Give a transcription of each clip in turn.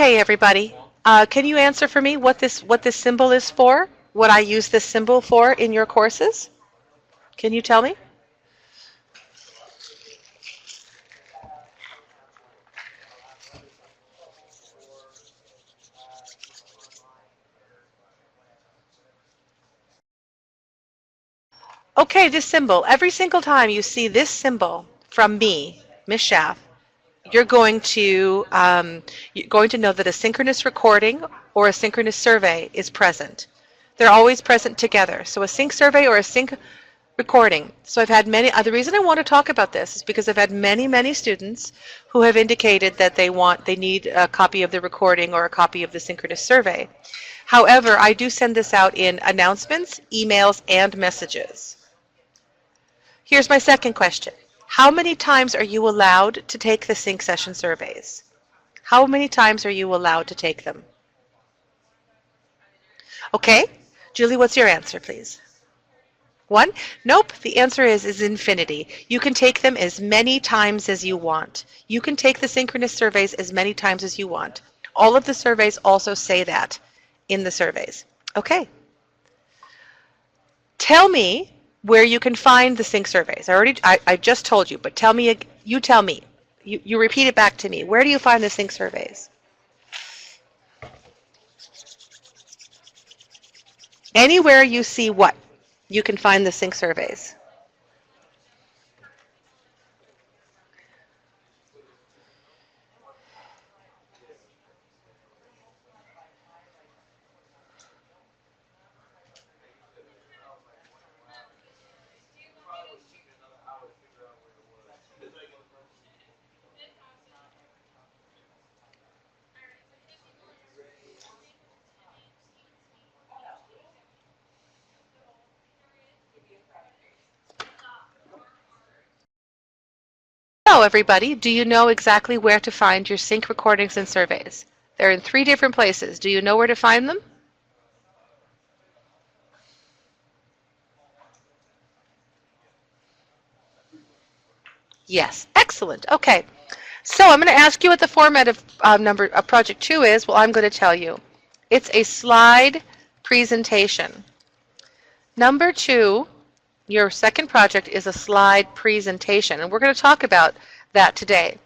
Okay, everybody. Can you answer for me what this symbol is for? What I use this symbol for in your courses? Can you tell me? Okay, this symbol. Every single time you see this symbol from me, Miss Schaff, you're going to know that a synchronous recording or a synchronous survey is present. They're always present together. So a sync survey or a sync recording. So I've had many, the reason I want to talk about this is because I've had many students who have indicated that they need a copy of the recording or a copy of the synchronous survey. However, I do send this out in announcements, emails, and messages. Here's my second question. How many times are you allowed to take the sync session surveys? How many times are you allowed to take them? Okay, Julie, what's your answer, please? One? Nope, the answer is infinity. You can take them as many times as you want. You can take the synchronous surveys as many times as you want. All of the surveys also say that in the surveys. Okay. Tell me where you can find the sync surveys. I just told you, but tell me, you tell me. You repeat it back to me. Where do you find the sync surveys? Anywhere you see what? You can find the sync surveys. So everybody, do you know exactly where to find your sync recordings and surveys? They're in 3 different places. Do you know where to find them? Yes, excellent. Okay, so I'm going to ask you what the format of project 2 is. Well, I'm going to tell you. It's a slide presentation. Number 2, your second project is a slide presentation, and we're going to talk about that today.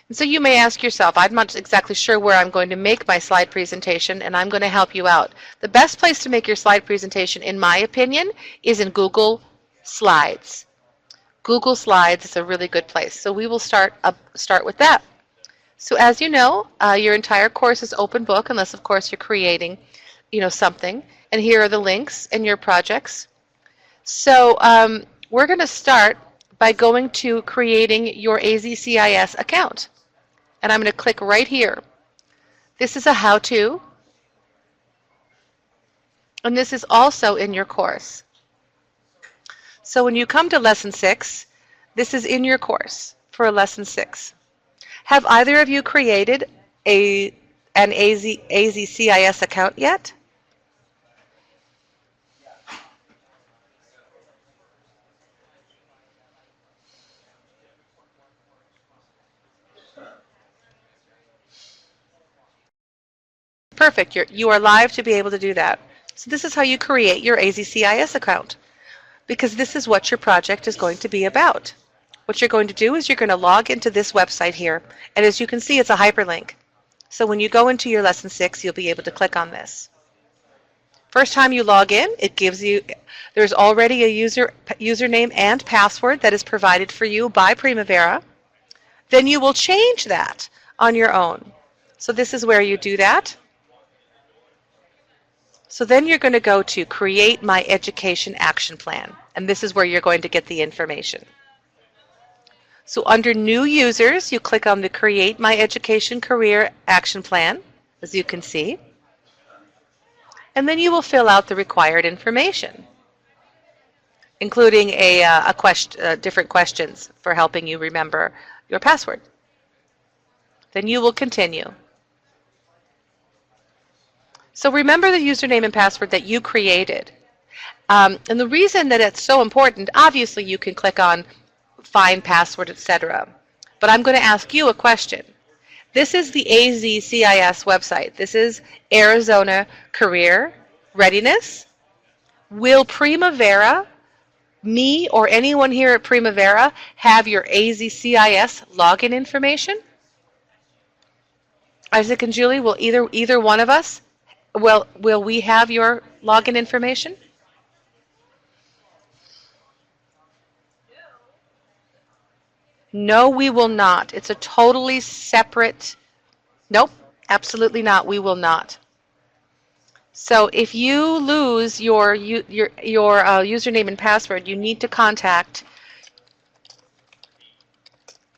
And so you may ask yourself, I'm not exactly sure where I'm going to make my slide presentation, and I'm going to help you out. The best place to make your slide presentation, in my opinion, is in Google Slides. Google Slides is a really good place. So we will start with that. So as you know, your entire course is open book, unless of course you're creating, something. And here are the links and your projects. So we're going to start by going to creating your AZCIS account. And I'm going to click right here. This is a how-to. And this is also in your course. So when you come to Lesson 6, this is in your course for Lesson 6. Have either of you created an AZCIS account yet? Perfect. You are live to be able to do that. So this is how you create your AZCIS account, because this is what your project is going to be about. What you're going to do is you're going to log into this website here, and as you can see, it's a hyperlink. So when you go into your Lesson 6, you'll be able to click on this. First time you log in, it gives you, there's already a username and password that is provided for you by Primavera. Then you will change that on your own. So this is where you do that. So then you're going to go to Create My Education Action Plan, and this is where you're going to get the information. So under New Users, you click on the Create My Education Career Action Plan, as you can see, and then you will fill out the required information, including different questions for helping you remember your password. Then you will continue. So remember the username and password that you created. And the reason that it's so important, obviously you can click on Find Password, etc. But I'm going to ask you a question. This is the AZCIS website. This is Arizona Career Readiness. Will Primavera, me or anyone here at Primavera, have your AZCIS login information? Isaac and Julie, will either one of us, will we have your login information? No, we will not. It's a totally separate, nope, absolutely not. We will not. So if you lose your username and password, you need to contact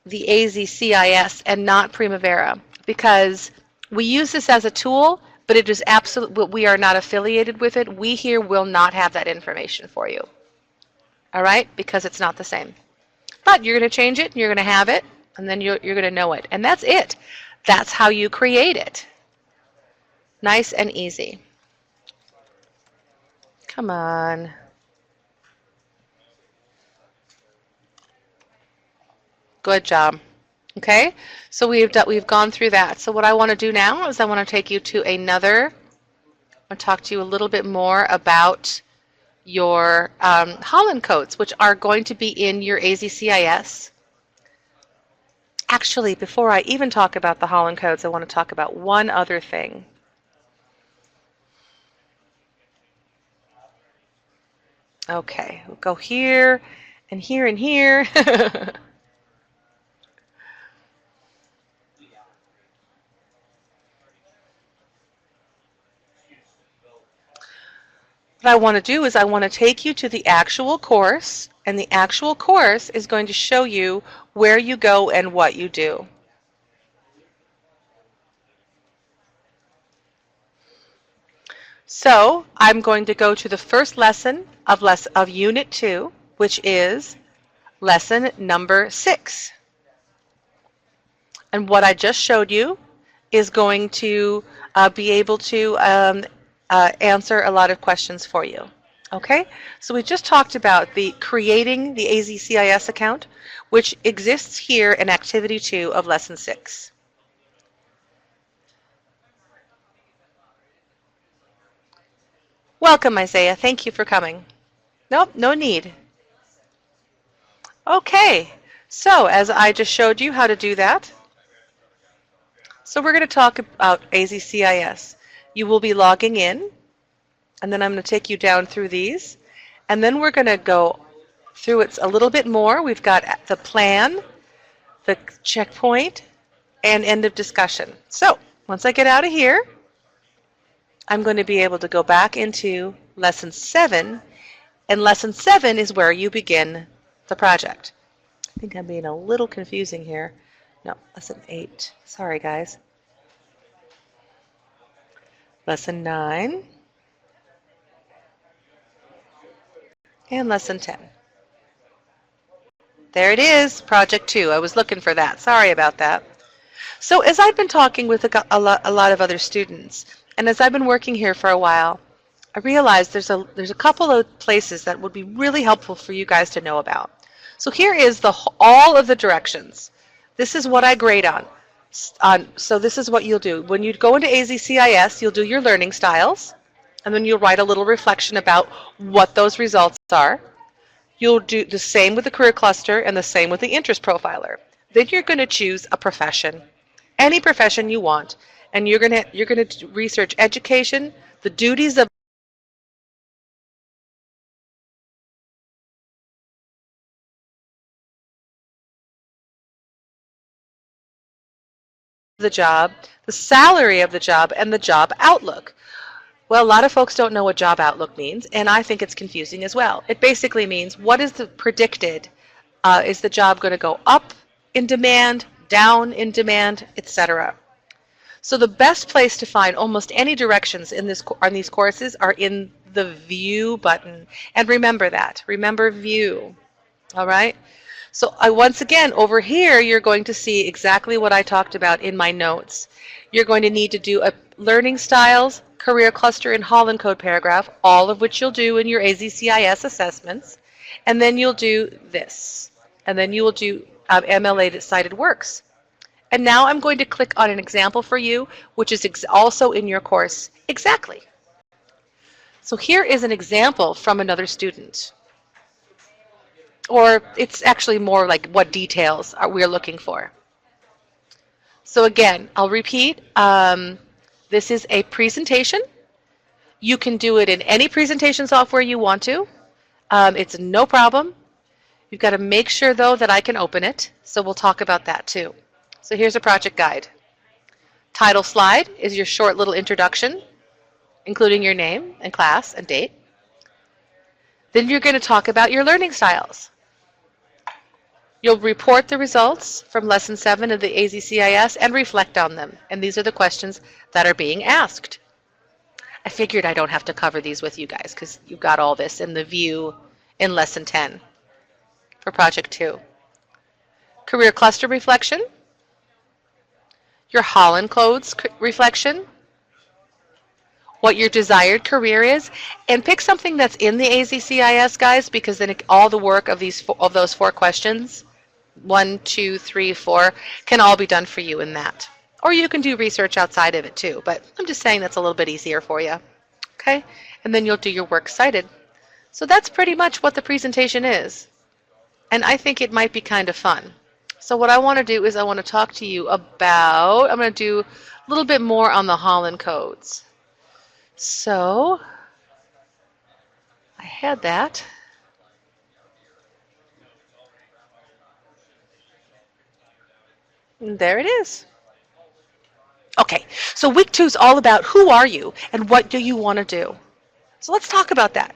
the AZCIS and not Primavera, because we use this as a tool, but it is absolute. We are not affiliated with it. We here will not have that information for you. All right, because it's not the same. But you're going to change it, and you're going to have it, and then you're going to know it, and that's it. That's how you create it. Nice and easy. Come on. Good job. Okay, so we've gone through that. So what I want to do now is I want to take you to another. I'll talk to you a little bit more about your Holland codes, which are going to be in your AZCIS. Actually, before I even talk about the Holland codes, I want to talk about one other thing. Okay, we'll go here and here and here. What I want to do is I want to take you to the actual course, and the actual course is going to show you where you go and what you do. So I'm going to go to the first lesson of Unit 2, which is lesson number 6. And what I just showed you is going to be able to answer a lot of questions for you. Okay, so we just talked about creating the AZCIS account, which exists here in Activity 2 of Lesson 6. Welcome, Isaiah. Thank you for coming. Nope, no need. Okay, so as I just showed you how to do that, so we're going to talk about AZCIS. You will be logging in, and then I'm going to take you down through these, and then we're going to go through it a little bit more. We've got the plan, the checkpoint, and end of discussion. So once I get out of here, I'm going to be able to go back into Lesson 7, and Lesson 7 is where you begin the project. I think I'm being a little confusing here. No, Lesson 8. Sorry, guys. Lesson 9 and Lesson 10. There it is, Project 2. I was looking for that. Sorry about that. So as I've been talking with a lot of other students, and as I've been working here for a while, I realized there's a couple of places that would be really helpful for you guys to know about. So here is all of the directions. This is what I grade on. So this is what you'll do. When you go into AZCIS, you'll do your learning styles, and then you'll write a little reflection about what those results are. You'll do the same with the career cluster and the same with the interest profiler. Then you're going to choose a profession, any profession you want, and you're going to research education, the duties of the job, the salary of the job, and the job outlook. Well, a lot of folks don't know what job outlook means, and I think it's confusing as well. It basically means what is the predicted, is the job going to go up in demand, down in demand, etc. So the best place to find almost any directions on these courses are in the View button. And remember that. Remember View. All right? So once again, over here, you're going to see exactly what I talked about in my notes. You're going to need to do a learning styles, career cluster, and Holland Code paragraph, all of which you'll do in your AZCIS assessments. And then you'll do this. And then you will do MLA cited works. And now I'm going to click on an example for you, which is also in your course. Exactly. So here is an example from another student. Or it's actually more like what details are we looking for. So again, I'll repeat. This is a presentation. You can do it in any presentation software you want to. It's no problem. You've got to make sure, though, that I can open it. So we'll talk about that, too. So here's a project guide. Title slide is your short little introduction, including your name and class and date. Then you're going to talk about your learning styles. You'll report the results from Lesson 7 of the AZCIS and reflect on them. And these are the questions that are being asked. I figured I don't have to cover these with you guys because you've got all this in the view in Lesson 10 for Project 2. Career cluster reflection. Your Holland Codes reflection. What your desired career is. And pick something that's in the AZCIS, guys, because then all the work of those 4 questions, 1, 2, 3, 4, can all be done for you in that. Or you can do research outside of it too, but I'm just saying that's a little bit easier for you. Okay? And then you'll do your works cited. So that's pretty much what the presentation is. And I think it might be kind of fun. So what I want to do is I want to talk to you about, I'm going to do a little bit more on the Holland Codes. So I had that. And there it is. Okay, so week 2 is all about who are you and what do you want to do. So let's talk about that.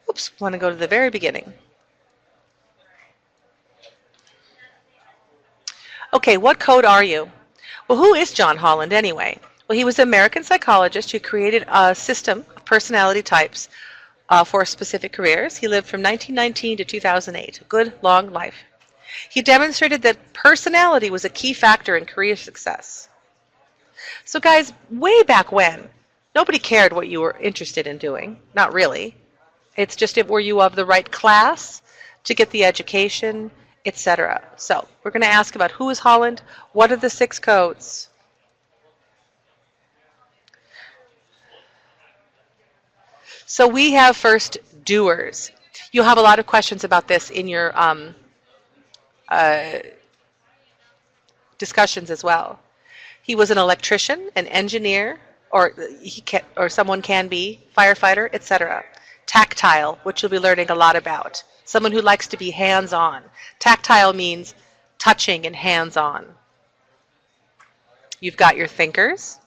Oops, want to go to the very beginning. Okay, what code are you? Well, who is John Holland anyway? Well, he was an American psychologist who created a system of personality types for specific careers. He lived from 1919 to 2008, a good long life. He demonstrated that personality was a key factor in career success. So guys, way back when, nobody cared what you were interested in doing. Not really. It's just were you of the right class to get the education, etc. So we're going to ask about who is Holland, what are the 6 codes? So we have first doers. You'll have a lot of questions about this in your discussions as well. He was an electrician, an engineer, or someone can be, firefighter, etc. Tactile, which you'll be learning a lot about. Someone who likes to be hands-on. Tactile means touching and hands-on. You've got your thinkers.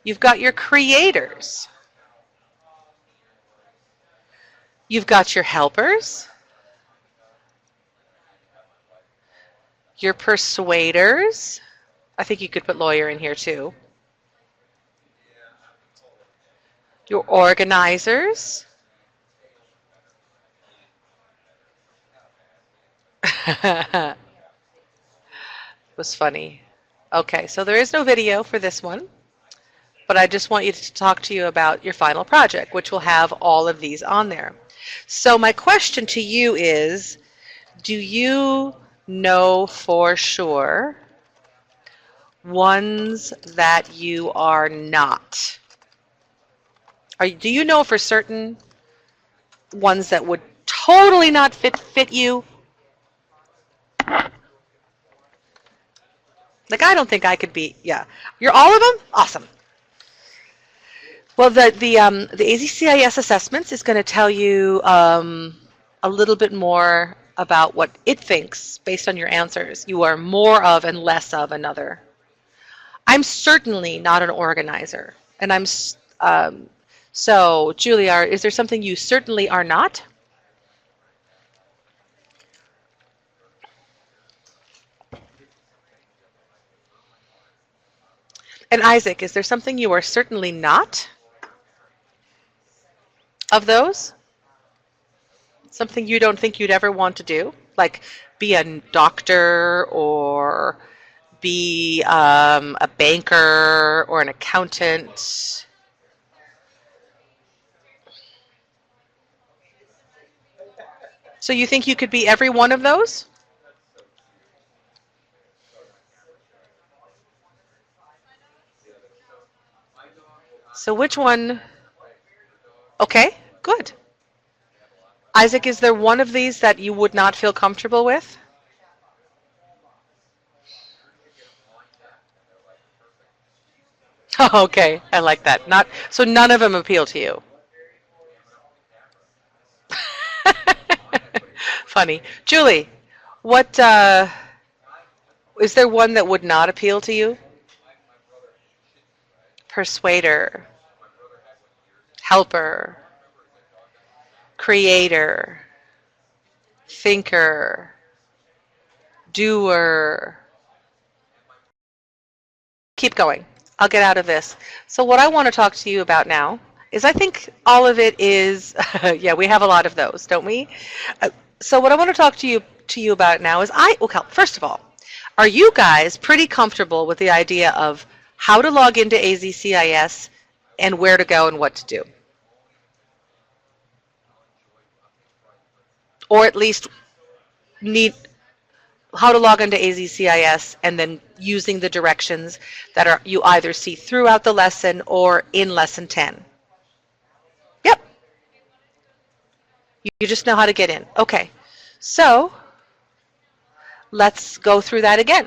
You've got your creators. You've got your helpers. Your persuaders. I think you could put lawyer in here too. Your organizers. It was funny. Okay, so there is no video for this one, but I just want you to talk to you about your final project, which will have all of these on there. So my question to you is, do you know for sure ones that you are not? Do you know for certain ones that would totally not fit you? Like, I don't think I could be, yeah. You're all of them? Awesome. Well, the AZCIS assessments is going to tell you a little bit more about what it thinks based on your answers. You are more of and less of another. I'm certainly not an organizer. And I'm, so Julia, is there something you certainly are not? And Isaac, is there something you are certainly not of those? Something you don't think you'd ever want to do? Like be a doctor or be a banker or an accountant? So you think you could be every one of those? So which one? Okay, good. Isaac, is there one of these that you would not feel comfortable with? Okay, I like that. Not so none of them appeal to you. Funny. Julie, what is there one that would not appeal to you? Persuader, helper, creator, thinker, doer. Keep going. I'll get out of this. So what I want to talk to you about now is I think all of it is, yeah, we have a lot of those, don't we? So what I want to talk to you about now is okay, first of all, are you guys pretty comfortable with the idea of how to log into AZCIS and where to go and what to do? Or at least need how to log into AZCIS and then using the directions that are you either see throughout the lesson or in lesson 10. Yep. You just know how to get in. Okay. So let's go through that again.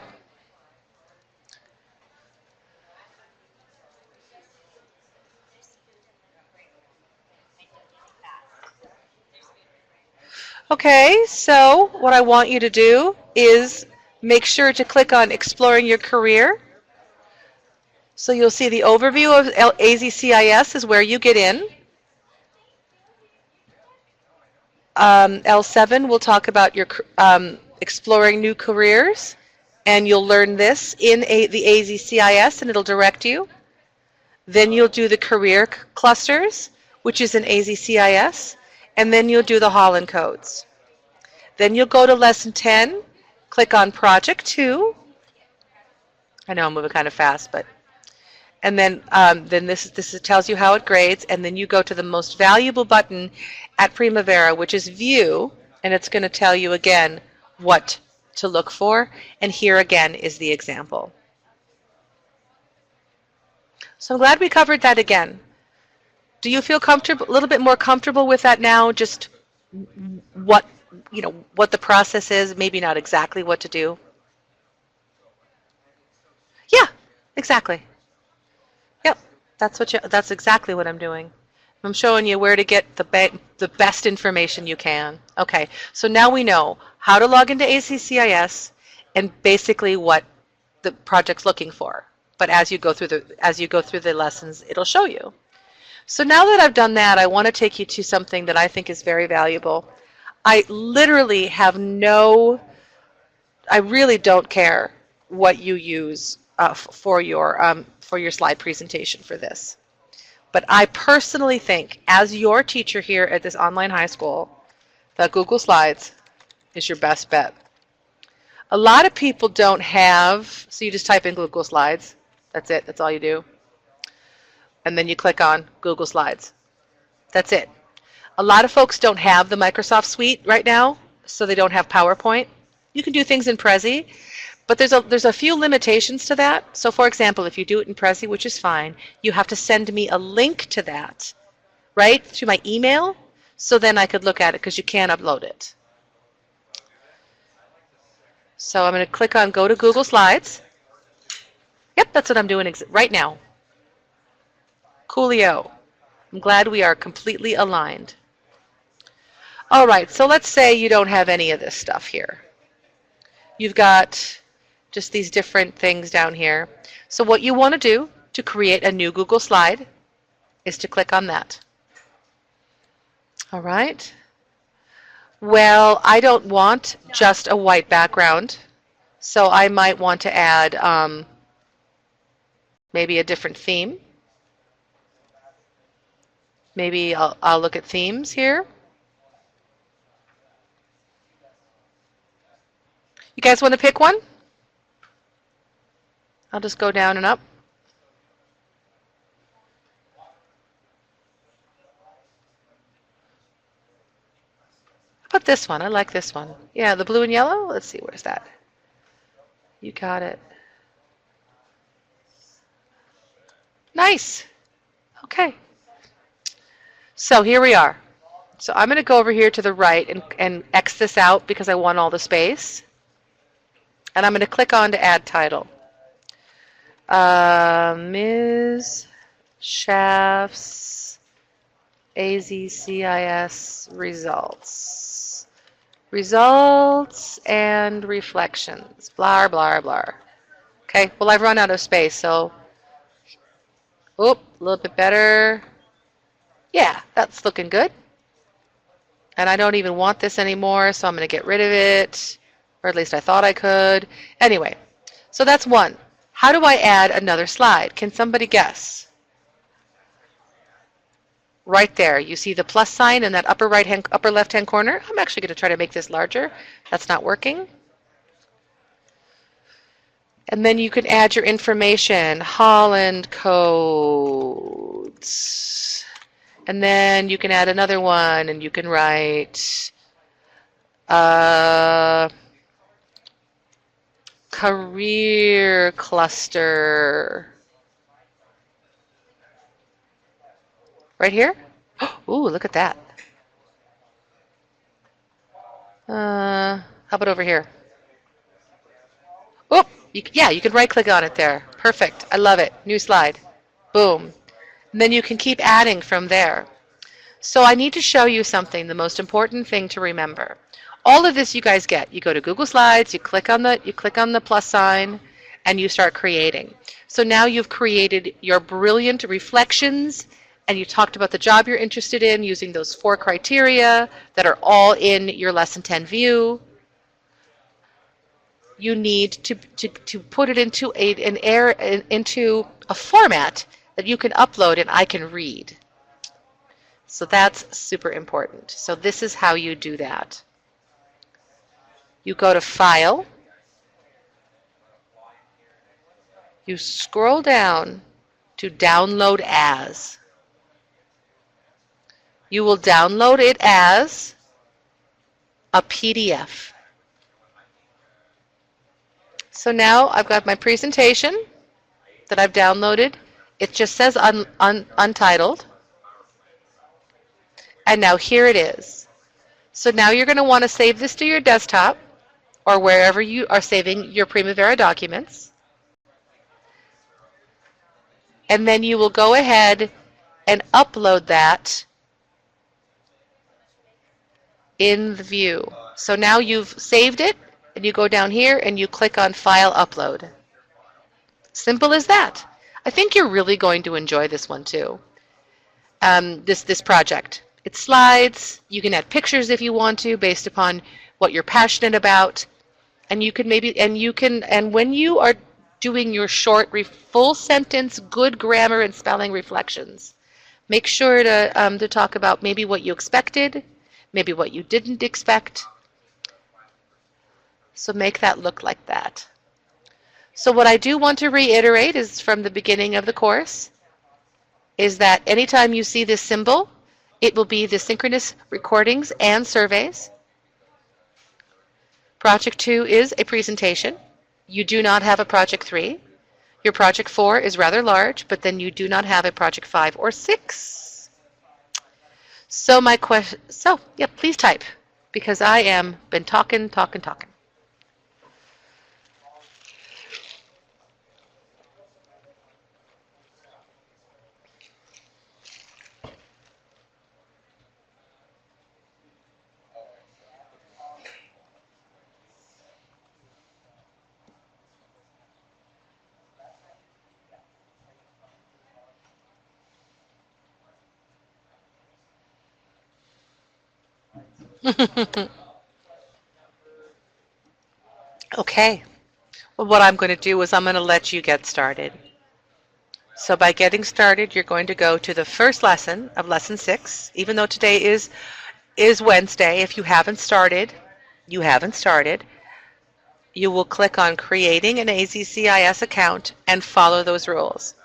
Okay, so what I want you to do is make sure to click on Exploring Your Career. So you'll see the overview of AZCIS is where you get in. L7 will talk about your exploring new careers, and you'll learn this in the AZCIS, and it'll direct you. Then you'll do the career clusters, which is in AZCIS, and then you'll do the Holland codes. Then you'll go to lesson 10, click on project 2. I know I'm moving kind of fast, but and then this tells you how it grades, and then you go to the most valuable button at Primavera, which is view, and it's going to tell you again what to look for, and here again is the example. So I'm glad we covered that again. Do you feel comfortable, a little bit more comfortable with that now? Just what what the process is, maybe not exactly what to do. Yeah, exactly. Yep, that's exactly what I'm doing. I'm showing you where to get the best information you can. Okay, so now we know how to log into AZCIS and basically what the project's looking for. But as you go through the lessons, it'll show you. So now that I've done that, I want to take you to something that I think is very valuable. I literally have I really don't care what you use for your slide presentation for this. But I personally think, as your teacher here at this online high school, that Google Slides is your best bet. A lot of people don't have, so you just type in Google Slides. That's it. That's all you do. And then you click on Google Slides. That's it. A lot of folks don't have the Microsoft Suite right now, so they don't have PowerPoint. You can do things in Prezi, but there's a few limitations to that. So for example, if you do it in Prezi, which is fine, you have to send me a link to that, right, to my email, so then I could look at it because you can't upload it. So I'm going to click on Go to Google Slides. Yep, that's what I'm doing right now. Coolio. I'm glad we are completely aligned. All right, so let's say you don't have any of this stuff here. You've got just these different things down here. So what you want to do to create a new Google slide is to click on that. All right. Well, I don't want just a white background, so I might want to add maybe a different theme. Maybe I'll look at themes here. You guys want to pick one? I'll just go down and up. about this one? I like this one. Yeah, the blue and yellow. Let's see, where's that? You got it. Nice. Okay. So here we are. So I'm going to go over here to the right and X this out because I want all the space. And I'm going to click on to add title. Ms. Schaaf's AZCIS results. Results and reflections. Blah, blah, blah. Okay, well, I've run out of space, so, a little bit better. Yeah, that's looking good. And I don't even want this anymore, so I'm going to get rid of it, or at least I thought I could. Anyway, so that's one. How do I add another slide? Can somebody guess? Right there, you see the plus sign in that upper left-hand corner? I'm actually going to try to make this larger. That's not working. And then you can add your information, Holland codes. And then you can add another one, and you can write career cluster. Right here? Ooh, look at that. How about over here? Oh, yeah, you can right-click on it there. Perfect. I love it. New slide. Boom. And then you can keep adding from there. So I need to show you something, the most important thing to remember. All of this you guys get. You go to Google Slides, you click on the plus sign, and you start creating. So now you've created your brilliant reflections, and you talked about the job you're interested in using those 4 criteria that are all in your Lesson 10 view. You need to put it into into a format that you can upload and I can read. So that's super important. So this is how you do that. You go to File. You scroll down to Download As. You will download it as a PDF. So now I've got my presentation that I've downloaded. It just says untitled. And now here it is. So now you're going to want to save this to your desktop or wherever you are saving your Primavera documents. And then you will go ahead and upload that in the view. So now you've saved it, and you go down here and you click on File Upload. Simple as that. I think you're really going to enjoy this one too. This project. It's slides. You can add pictures if you want to, based upon what you're passionate about. And you can and when you are doing your short, full sentence, good grammar and spelling reflections, make sure to talk about maybe what you expected, maybe what you didn't expect. So make that look like that. So what I do want to reiterate is from the beginning of the course is that anytime you see this symbol, it will be the synchronous recordings and surveys. Project 2 is a presentation. You do not have a Project 3. Your Project 4 is rather large, but then you do not have a Project 5 or 6. So my question, yeah, please type, because I am been talking. Okay. Well, what I'm going to do is I'm going to let you get started. So by getting started, you're going to go to the first lesson of Lesson 6. Even though today is Wednesday, if you haven't started, you will click on Creating an AZCIS account and follow those rules.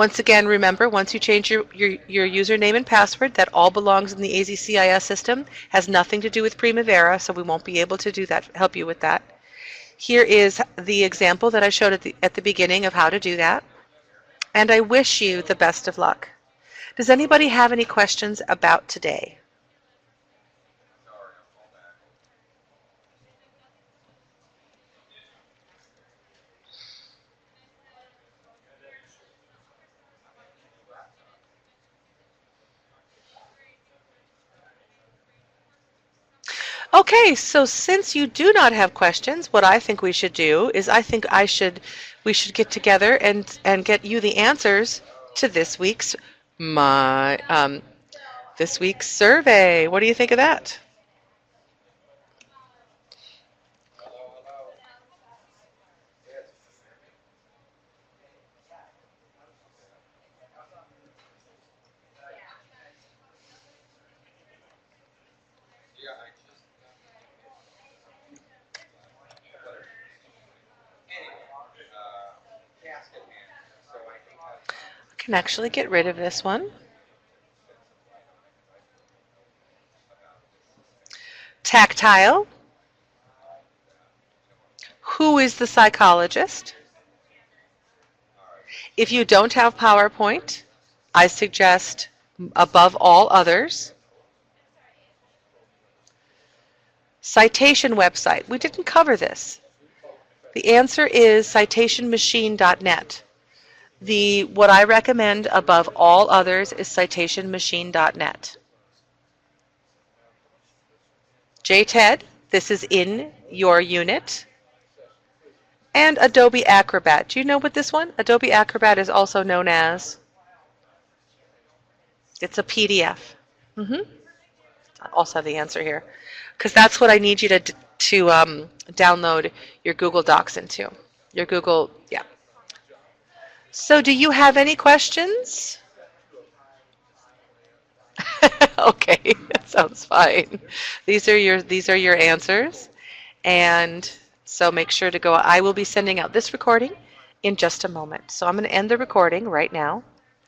Once again, remember, once you change your username and password, that all belongs in the AZCIS system, has nothing to do with Primavera, so we won't be able to do that, help you with that. Here is the example that I showed at the beginning of how to do that. And I wish you the best of luck. Does anybody have any questions about today? Okay, so since you do not have questions, what I think we should do is we should get together and get you the answers to this week's this week's survey. What do you think of that? I can actually get rid of this one. Tactile. Who is the psychologist? If you don't have PowerPoint, I suggest above all others. Citation website. We didn't cover this. The answer is citationmachine.net. What I recommend above all others is citationmachine.net. JTED, this is in your unit. And Adobe Acrobat. Do you know what this one? Adobe Acrobat is also known as, it's a PDF. I also have the answer here, because that's what I need you to download your Google Docs into. Your Google, yeah. So do you have any questions? Okay, that sounds fine. These are your answers. And so make sure to go. I will be sending out this recording in just a moment. So I'm going to end the recording right now.